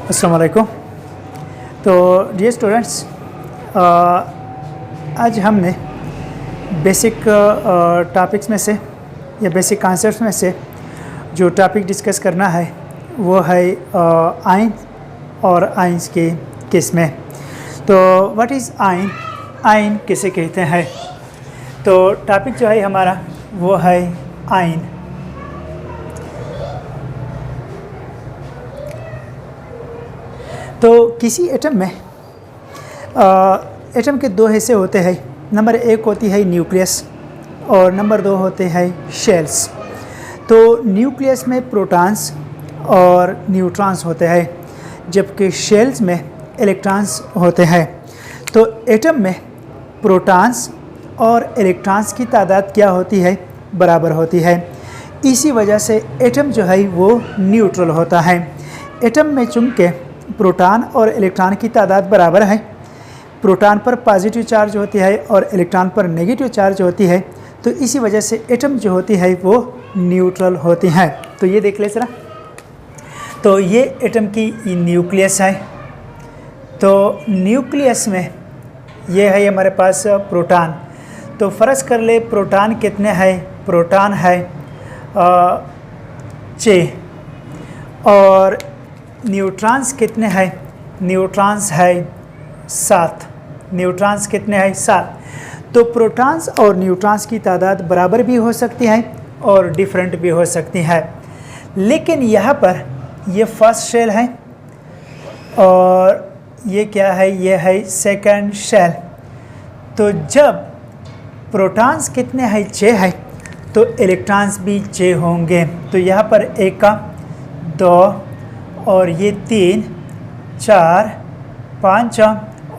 अस्सलाम वालेकुम। तो डियर स्टूडेंट्स, आज हमने बेसिक टॉपिक्स में से या बेसिक कॉन्सेप्ट्स में से जो टॉपिक डिस्कस करना है वो है आइन और आइंस की किस्में। तो व्हाट इज़ आइन, आइन किसे कहते हैं। तो टॉपिक जो है हमारा वो है आइन। तो किसी एटम में एटम के दो हिस्से होते हैं। नंबर एक होती है न्यूक्लियस और नंबर दो होते हैं शेल्स। तो न्यूक्लियस में प्रोटॉन्स और न्यूट्रॉन्स होते हैं, जबकि शेल्स में इलेक्ट्रॉन्स होते हैं। तो एटम में प्रोटॉन्स और इलेक्ट्रॉन्स की तादाद क्या होती है, बराबर होती है। इसी वजह से एटम जो है वो न्यूट्रल होता है। एटम में चूँकि प्रोटॉन और इलेक्ट्रॉन की तादाद बराबर है, प्रोटॉन पर पॉजिटिव चार्ज होती है और इलेक्ट्रॉन पर नेगेटिव चार्ज होती है, तो इसी वजह से एटम जो होती है वो न्यूट्रल होती हैं। तो ये देख ले जरा। तो ये एटम की न्यूक्लियस है। तो न्यूक्लियस में ये है हमारे पास प्रोटॉन। तो फ़र्ज़ कर ले प्रोटॉन कितने हैं, प्रोटॉन है 6 और न्यूट्रॉन्स कितने हैं, न्यूट्रॉन्स है 7। न्यूट्रॉन्स कितने हैं, 7। तो प्रोटॉन्स और न्यूट्रॉन्स की तादाद बराबर भी हो सकती है और डिफरेंट भी हो सकती है। लेकिन यहाँ पर ये फर्स्ट शेल है और ये क्या है, ये है सेकंड शेल। तो जब प्रोटॉन्स कितने हैं, 6 है, तो इलेक्ट्रॉन्स भी 6 होंगे। तो यहाँ पर 1 2 और ये 3 4 5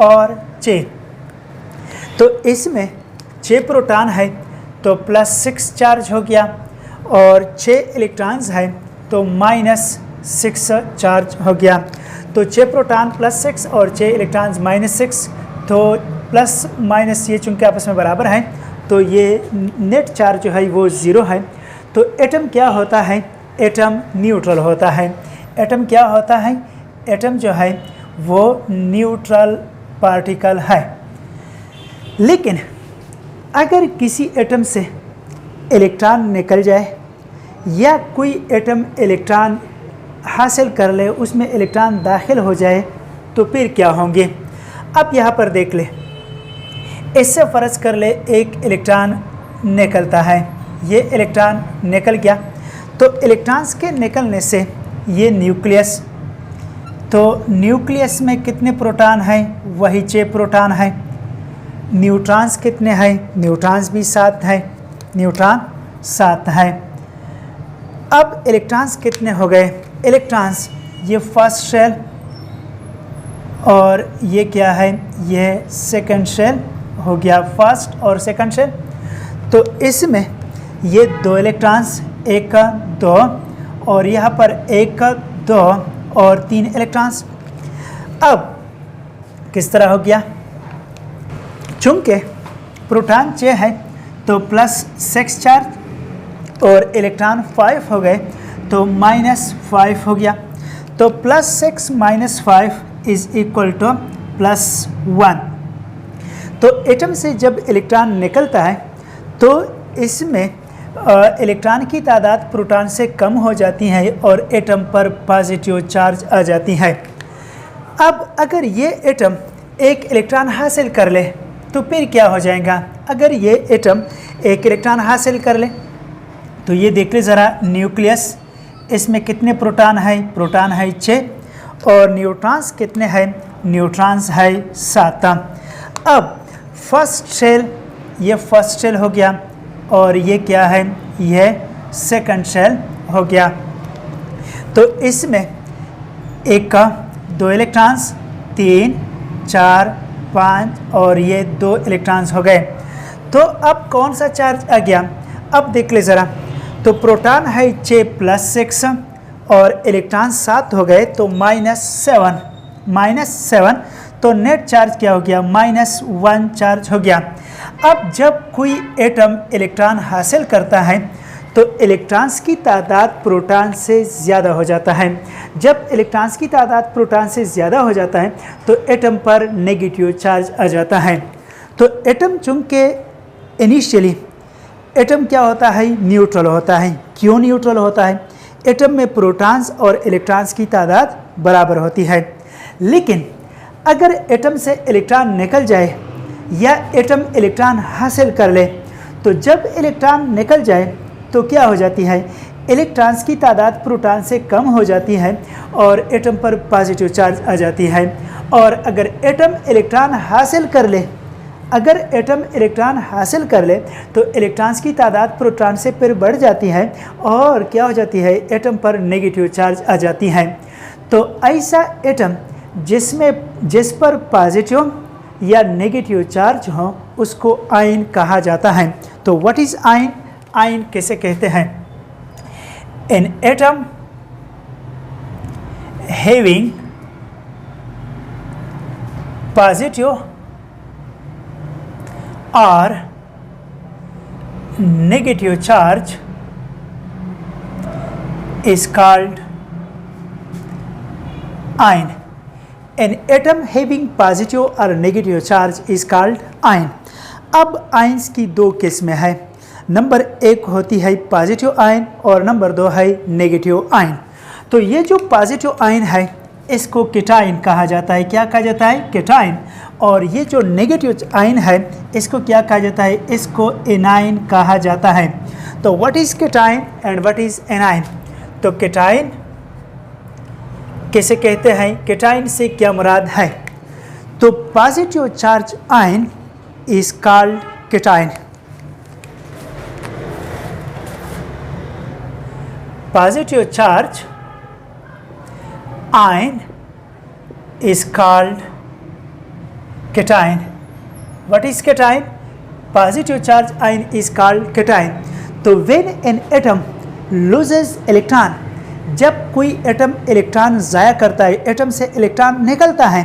और 6। तो इसमें 6 प्रोटॉन है तो +6 चार्ज हो गया और 6 इलेक्ट्रॉन्स है तो -6 चार्ज हो गया। तो 6 प्रोटॉन +6 और 6 इलेक्ट्रॉन्स -6, तो प्लस माइनस ये चूँकि आपस में बराबर हैं तो ये नेट चार्ज जो है वो 0 है। तो एटम क्या होता है, एटम न्यूट्रल होता है। एटम क्या होता है, एटम जो है वो न्यूट्रल पार्टिकल है। लेकिन अगर किसी एटम से इलेक्ट्रॉन निकल जाए या कोई एटम इलेक्ट्रॉन हासिल कर ले, उसमें इलेक्ट्रॉन दाखिल हो जाए, तो फिर क्या होंगे। अब यहाँ पर देख ले, इससे फ़र्ज़ कर ले एक इलेक्ट्रॉन निकलता है, ये इलेक्ट्रॉन निकल गया। तो इलेक्ट्रॉन्स के निकलने से ये न्यूक्लियस, तो न्यूक्लियस में कितने प्रोटॉन हैं, वही 6 प्रोटॉन हैं। न्यूट्रॉन्स कितने हैं, न्यूट्रॉन्स भी 7 हैं, न्यूट्रॉन 7 हैं। अब इलेक्ट्रॉन्स कितने हो गए, इलेक्ट्रॉन्स ये फर्स्ट शेल और ये क्या है, ये सेकंड शेल हो गया, फर्स्ट और सेकंड शेल। तो इसमें ये 2 इलेक्ट्रॉन्स, 1 2 और यहाँ पर 1 2 और 3 इलेक्ट्रॉन्स। अब किस तरह हो गया, चूँकि प्रोटॉन 6 है तो +6 चार्ज और इलेक्ट्रॉन 5 हो गए तो -5 हो गया। तो +6 - 5 = +1। तो एटम से जब इलेक्ट्रॉन निकलता है तो इसमें इलेक्ट्रॉन की तादाद प्रोटॉन से कम हो जाती है और एटम पर पॉजिटिव चार्ज आ जाती है। अब अगर ये एटम एक इलेक्ट्रॉन हासिल कर ले तो फिर क्या हो जाएगा। अगर ये एटम एक इलेक्ट्रॉन हासिल कर ले तो ये देख ले ज़रा, न्यूक्लियस, इसमें कितने प्रोटॉन है, प्रोटॉन है 6 और न्यूट्रॉन्स कितने हैं, न्यूट्रॉन्स है 7। अब फर्स्ट शेल, ये फर्स्ट शेल हो गया और ये क्या है, यह सेकंड शेल हो गया। तो इसमें 1 2 इलेक्ट्रॉन्स, 3 4 5 और ये 2 इलेक्ट्रॉन्स हो गए। तो अब कौन सा चार्ज आ गया, अब देख ले ज़रा। तो प्रोटॉन है 6 +6 और इलेक्ट्रॉन 7 हो गए तो -7, तो नेट चार्ज क्या हो गया, -1 चार्ज हो गया। अब जब कोई एटम इलेक्ट्रॉन हासिल करता है तो इलेक्ट्रॉन्स की तादाद प्रोटॉन से ज़्यादा हो जाता है। जब इलेक्ट्रॉन्स की तादाद प्रोटॉन से ज़्यादा हो जाता है तो एटम पर नेगेटिव चार्ज आ जाता है। तो एटम चूँकि इनिशियली एटम क्या होता है, न्यूट्रल होता है। क्यों न्यूट्रल होता है? एटम में प्रोटॉन्स और इलेक्ट्रॉन्स की तादाद बराबर होती है। लेकिन अगर एटम से इलेक्ट्रॉन निकल जाए या एटम इलेक्ट्रॉन हासिल कर ले, तो जब इलेक्ट्रॉन निकल जाए तो क्या हो जाती है, इलेक्ट्रॉन्स की तादाद प्रोटॉन से कम हो जाती है और एटम पर पॉजिटिव चार्ज आ जाती है। और अगर एटम इलेक्ट्रॉन हासिल कर ले तो इलेक्ट्रॉन्स की तादाद प्रोटॉन से फिर बढ़ जाती है और क्या हो जाती है, एटम पर नेगेटिव चार्ज आ जाती है। तो ऐसा एटम जिस पर पॉजिटिव या नेगेटिव चार्ज हो उसको आयन कहा जाता है। तो व्हाट इज आयन? आयन कैसे कहते हैं? एन एटम हैविंग पॉजिटिव और negative charge is called ion. An atom having positive or negative charge is called ion. अब आयन्स की दो किस्में हैं। नंबर एक होती है पॉजिटिव आयन और नंबर दो है नेगेटिव आयन। तो ये जो पॉजिटिव आयन है इसको केटायन कहा जाता है। क्या कहा जाता है? केटायन। और ये जो नेगेटिव आयन है इसको क्या कहा जाता है? इसको एनायन कहा जाता है। तो what is cation and what is anion? तो केटायन कैसे कहते हैं? केटायन से क्या मुराद है? तो positive charge ion is called cation. Positive charge ion is called cation. What is cation? Positive charge ion is called cation. तो when an atom loses electron, जब कोई एटम इलेक्ट्रॉन ज़ाया करता है, एटम से इलेक्ट्रॉन निकलता है,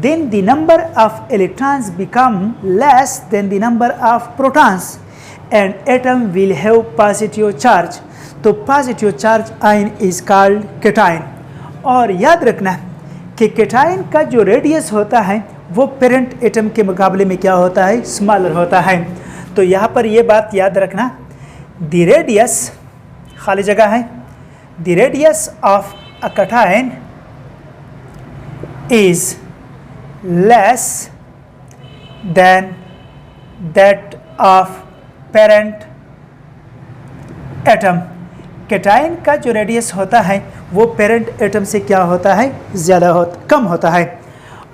then the number of electrons become less than the number of protons and atom will have positive charge. तो positive charge ion is called cation. और याद रखना कि केटायन का जो रेडियस होता है वो पेरेंट एटम के मुकाबले में क्या होता है? स्मॉलर होता है। तो यहाँ पर ये बात याद रखना, द रेडियस खाली जगह है, the radius of a cation is less than that of parent atom. Cation का जो रेडियस होता है वो पेरेंट एटम से क्या होता है? कम होता है।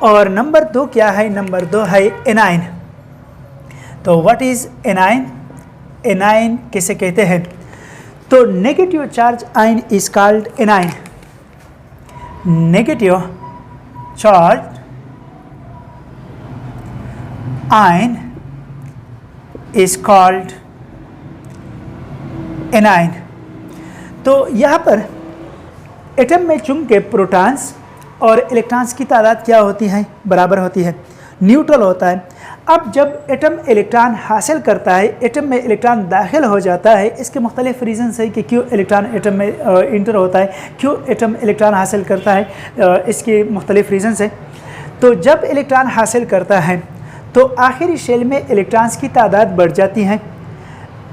और नंबर दो क्या है? नंबर दो है एनायन। तो व्हाट इज एनायन? एनायन किसे कहते हैं? तो negative charge ion is called anion. Negative charge ion is called anion. तो यहाँ पर एटम में चूंकि प्रोटॉन्स और इलेक्ट्रॉन्स की तादाद क्या होती है? बराबर होती है, न्यूट्रल होता है। अब जब एटम इलेक्ट्रॉन हासिल करता है, एटम में इलेक्ट्रॉन दाखिल हो जाता है, इसके मुख्तलिफ रीज़न्स है कि क्यों इलेक्ट्रॉन एटम में इंटर होता है, क्यों एटम इलेक्ट्रॉन हासिल करता है, इसके मुख्तलिफ रीज़न्स है। तो जब इलेक्ट्रॉन हासिल करता है तो आखिरी शेल में इलेक्ट्रॉन्स की तादाद बढ़ जाती है।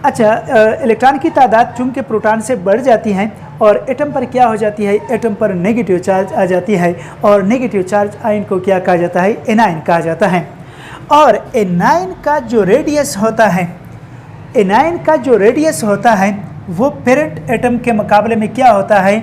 अच्छा, इलेक्ट्रॉन की तादाद चूँकि प्रोटॉन से बढ़ जाती हैं और एटम पर क्या हो जाती है? एटम पर नेगेटिव चार्ज आ जाती है और नेगेटिव चार्ज आयन को क्या कहा जाता है? एनायन कहा जाता है। और एनायन का जो रेडियस होता है वो पेरेंट एटम के मुकाबले में क्या होता है?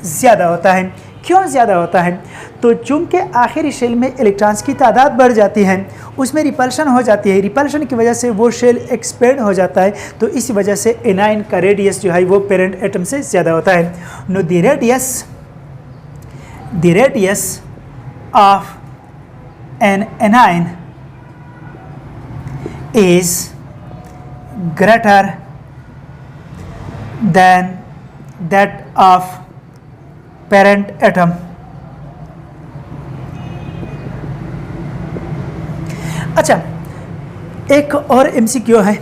ज़्यादा होता है। क्यों ज़्यादा होता है? तो चूँकि आखिरी शेल में इलेक्ट्रॉन्स की तादाद बढ़ जाती है, उसमें रिपल्शन हो जाती है, रिपल्शन की वजह से वो शेल एक्सपेंड हो जाता है, तो इसी वजह से एनायन का रेडियस जो है वो पेरेंट एटम से ज़्यादा होता है। No the radius of an anion is greater than that of parent atom. अच्छा, एक और एमसीक्यू है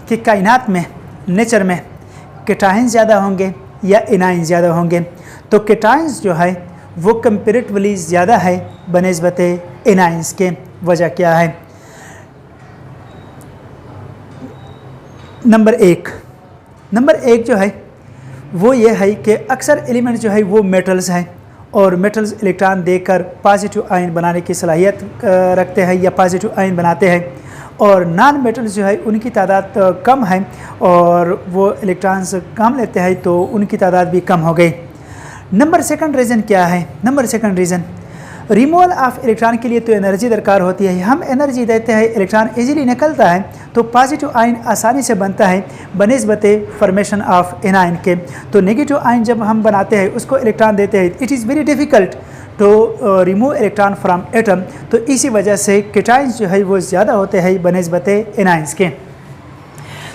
कि कायनात में, नेचर में केटाइंस ज़्यादा होंगे या एनाइन ज़्यादा होंगे? तो केटाइंस जो है वो कंपेरेटिवली ज़्यादा है बनिस्बत एनाइंस के। वजह क्या है? नंबर एक जो है वो ये है कि अक्सर एलिमेंट जो है वो मेटल्स हैं और मेटल्स इलेक्ट्रॉन देकर पॉजिटिव आयन बनाने की सलाहियत रखते हैं या पॉजिटिव आयन बनाते हैं, और नॉन मेटल्स जो है उनकी तादाद कम है और वो इलेक्ट्रॉन्स कम लेते हैं तो उनकी तादाद भी कम हो गई। नंबर सेकंड रीज़न क्या है? Number second reason, removal of electron के लिए तो एनर्जी दरकार होती है। हम एनर्जी देते हैं, इलेक्ट्रॉन इजीली निकलता है तो पॉजिटिव आयन आसानी से बनता है बनिस्बत फॉर्मेशन ऑफ एनाइन के। तो नेगेटिव आयन जब हम बनाते हैं उसको इलेक्ट्रॉन देते हैं, it is very difficult to remove electron from atom. तो इसी वजह से केटाइंस जो है वो ज़्यादा होते हैं बनिस्बत एनाइंस के।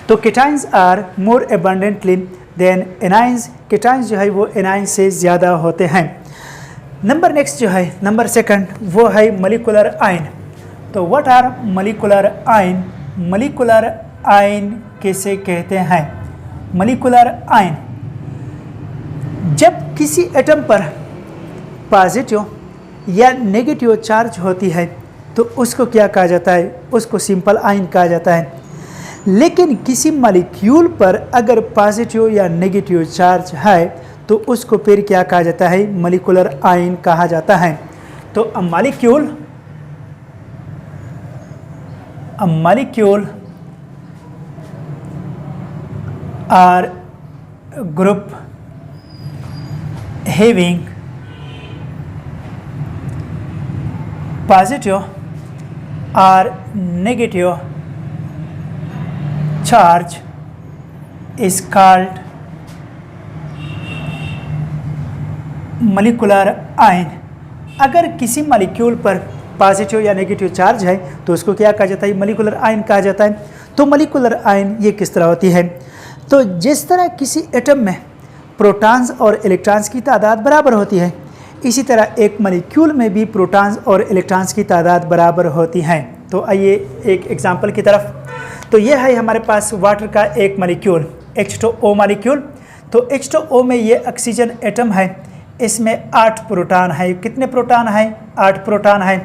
तो cations are more abundantly than anions, cations जो है वो एनाइंस से ज़्यादा होते हैं। नंबर नेक्स्ट जो है नंबर सेकंड वो है मॉलिक्यूलर आयन। तो what are molecular ion? Molecular ion किसे कहते हैं? मॉलिक्यूलर आयन, जब किसी एटम पर पॉजिटिव या नेगेटिव चार्ज होती है तो उसको क्या कहा जाता है? उसको सिंपल आयन कहा जाता है। लेकिन किसी मॉलिक्यूल पर अगर पॉजिटिव या नेगेटिव चार्ज है तो उसको फिर क्या कहा जाता है? मॉलिक्यूलर आयन कहा जाता है। तो a molecule or group having positive और negative charge is called molecular ion। अगर किसी मॉलिक्यूल पर पॉजिटिव या नेगेटिव चार्ज है तो उसको क्या कहा जाता है? मॉलिक्यूलर आयन कहा जाता है। तो मॉलिक्यूलर आयन ये किस तरह होती है? तो जिस तरह किसी एटम में प्रोटॉन्स और इलेक्ट्रॉन्स की तादाद बराबर होती है, इसी तरह एक मॉलिक्यूल में भी प्रोटॉन्स और इलेक्ट्रॉन्स की तादाद बराबर होती हैं। तो आइए एक एग्जांपल की तरफ। तो यह है हमारे पास वाटर का एक मॉलिक्यूल H2O मॉलिक्यूल। तो H2O में ये ऑक्सीजन एटम है, इसमें 8 प्रोटॉन है। कितने प्रोटॉन है? 8 प्रोटॉन है।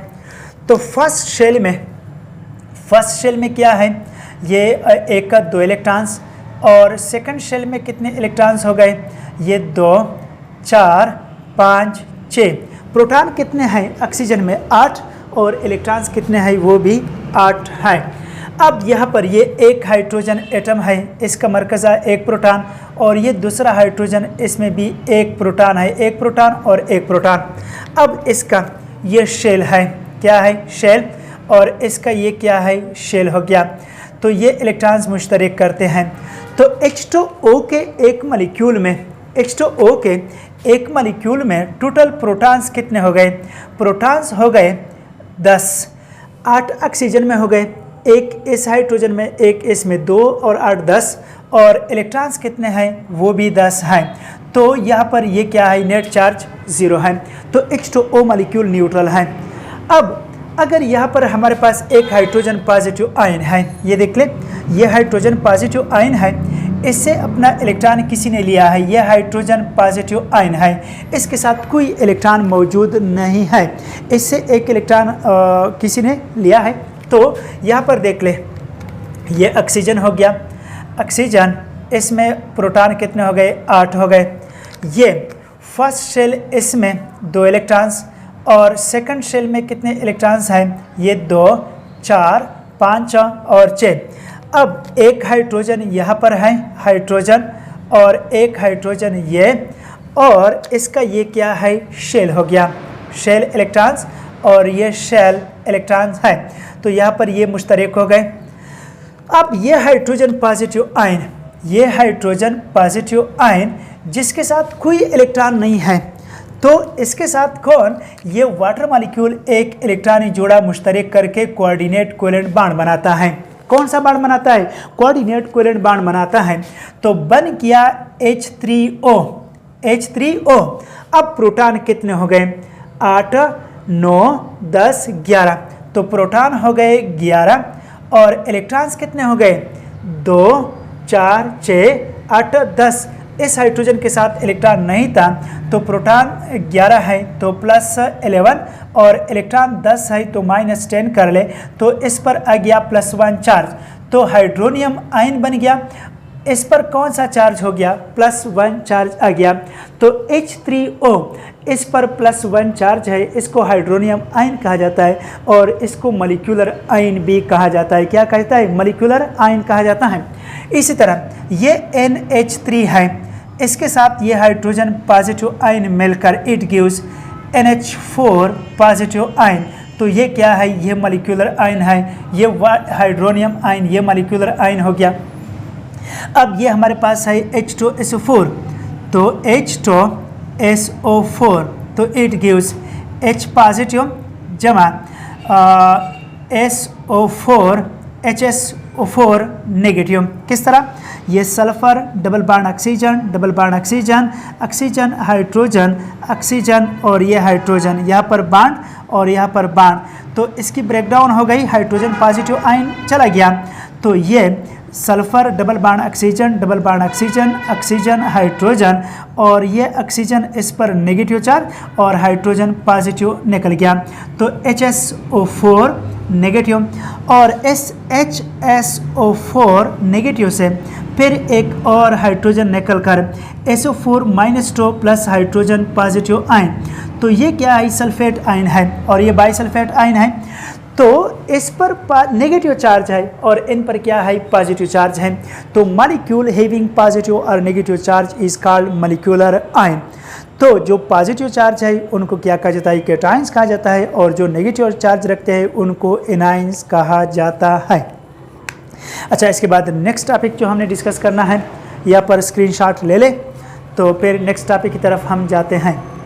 तो फर्स्ट शेल में क्या है? ये एक का 2 इलेक्ट्रॉन्स, और सेकंड शेल में कितने इलेक्ट्रॉन्स हो गए? ये 2 4 5 6। प्रोटॉन कितने हैं ऑक्सीजन में? 8, और इलेक्ट्रॉन्स कितने हैं? वो भी 8 हैं। अब यहाँ पर ये एक हाइड्रोजन एटम है, इसका मरकज़ा एक प्रोटॉन, और ये दूसरा हाइड्रोजन, इसमें भी एक प्रोटॉन है, एक प्रोटॉन और एक प्रोटॉन। अब इसका ये शेल है, क्या है? शेल, और इसका ये क्या है? शेल हो गया। तो ये इलेक्ट्रॉन्स मुश्तरक करते हैं। तो H2O के एक मॉलिक्यूल में टोटल प्रोटॉन्स कितने हो गए? प्रोटॉन्स हो गए 10। 8 ऑक्सीजन में हो गए, एक इस हाइड्रोजन में, एक इसमें, 2 और 8 10, और इलेक्ट्रॉन्स कितने हैं? वो भी 10 हैं। तो यहाँ पर ये क्या है? नेट चार्ज 0 है। तो H2O मॉलिक्यूल न्यूट्रल है। अब अगर यहाँ पर हमारे पास एक हाइड्रोजन पॉजिटिव आयन है, ये देख ले, ये हाइड्रोजन पॉजिटिव आयन है, इससे अपना इलेक्ट्रॉन किसी ने लिया है, यह हाइड्रोजन पॉजिटिव आयन है, इसके साथ कोई इलेक्ट्रॉन मौजूद नहीं है, इससे एक इलेक्ट्रॉन किसी ने लिया है। तो यहाँ पर देख ले, ये ऑक्सीजन हो गया, ऑक्सीजन, इसमें प्रोटॉन कितने हो गए? 8 हो गए। ये फर्स्ट शेल, इसमें 2 इलेक्ट्रॉन्स, और सेकंड शेल में कितने इलेक्ट्रॉन्स हैं? ये 2 4 5 और 6। अब एक हाइड्रोजन यहाँ पर है, हाइड्रोजन, और एक हाइड्रोजन ये, और इसका ये क्या है? शेल हो गया, शेल इलेक्ट्रॉन्स, और ये शेल इलेक्ट्रॉन्स है। तो यहाँ पर ये मुश्तरक हो गए। अब ये हाइड्रोजन पॉजिटिव आयन जिसके साथ कोई इलेक्ट्रॉन नहीं है, तो इसके साथ कौन? ये वाटर मॉलिक्यूल एक इलेक्ट्रॉनिक जोड़ा मुश्तरक करके कोऑर्डिनेट कोवेलेंट बॉन्ड बनाता है। कौन सा बॉन्ड बनाता है? कोऑर्डिनेट कोवेलेंट बॉन्ड बनाता है। तो बन गया H3O। अब प्रोटॉन कितने हो गए? 8 9 10 11। तो प्रोटॉन हो गए 11, और इलेक्ट्रॉन्स कितने हो गए? 2 4 6 8 10 इस हाइड्रोजन के साथ इलेक्ट्रॉन नहीं था, तो प्रोटॉन 11 है तो +11 और इलेक्ट्रॉन 10 है तो -10 कर ले, तो इस पर आ गया +1 चार्ज, तो हाइड्रोनियम आयन बन गया। इस पर कौन सा चार्ज हो गया? +1 चार्ज आ गया। तो H3O इस पर +1 चार्ज है, इसको हाइड्रोनियम आयन कहा जाता है और इसको मॉलिक्यूलर आयन भी कहा जाता है। क्या कहता है? मॉलिक्यूलर आयन कहा जाता है। इसी तरह ये NH3 है, इसके साथ ये हाइड्रोजन पॉजिटिव आयन मिलकर it gives NH4 positive ion. तो ये क्या है? ये मॉलिक्यूलर आयन है, ये हाइड्रोनियम आयन, ये मॉलिक्यूलर आयन हो गया। अब ये हमारे पास है H2SO4, तो H2SO4 तो इट गिव्स H पॉजिटिव जमा SO4 HSO4 नेगेटिव। किस तरह? ये sulphur double bond oxygen, double bond oxygen, oxygen hydrogen, oxygen और ये हाइड्रोजन, यहाँ पर बॉन्ड और यहाँ पर बॉन्ड, तो इसकी ब्रेकडाउन हो गई, हाइड्रोजन पॉजिटिव आयन चला गया। तो ये sulphur double bond oxygen, double bond oxygen, oxygen hydrogen और ये ऑक्सीजन इस पर नेगेटिव चार्ज और हाइड्रोजन पॉजिटिव निकल गया, तो HSO4 नेगेटिव। और इस HSO4 नेगेटिव से फिर एक और हाइड्रोजन निकल कर SO4-2 plus hydrogen positive ion, तो ये क्या है? सल्फेट आयन है और ये बाइसल्फेट आयन है। तो इस पर नेगेटिव चार्ज है और इन पर क्या है? पॉजिटिव चार्ज है। तो मॉलिक्यूल हैविंग पॉजिटिव और negative charge is called molecular ion. तो जो पॉजिटिव चार्ज है उनको क्या कहा जाता है? कैटायंस कहा जाता है, और जो नेगेटिव चार्ज रखते हैं उनको एनायंस कहा जाता है। अच्छा, इसके बाद नेक्स्ट टॉपिक जो हमने डिस्कस करना है, यहाँ पर स्क्रीनशॉट ले ले, तो फिर नेक्स्ट टॉपिक की तरफ हम जाते हैं।